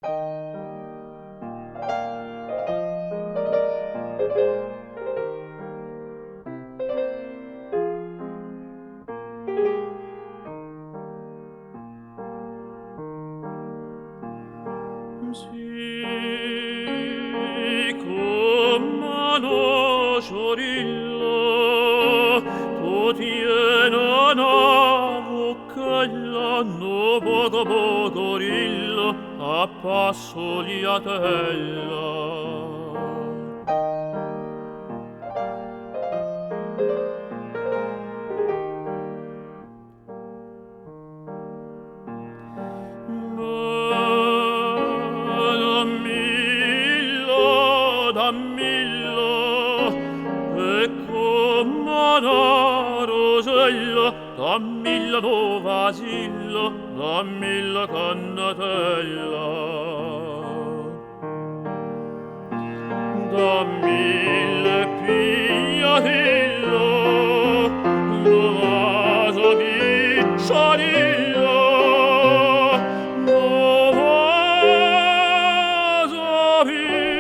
Sì, con mano sciorillo, tu tiena navo che l'hanno poco poco rillo, a passo liatella. Dammillo, e come una rosella, dammilla no vasillo, dammilla cannatella. Dammille pigliatillo, no vaso picciolillo, no vaso picciolillo,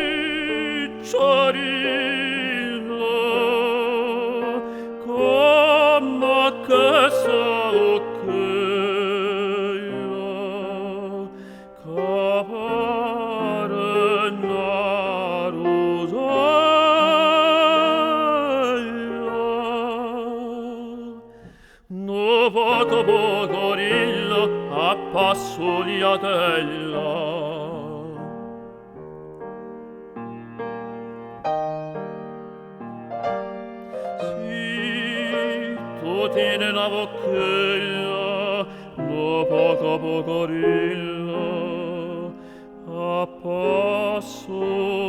come che salo quella, che pare una rosella. No poco poco rillo, a passo liatella. Sì, tu tieni una bocchella, no poco poco rillo, a passo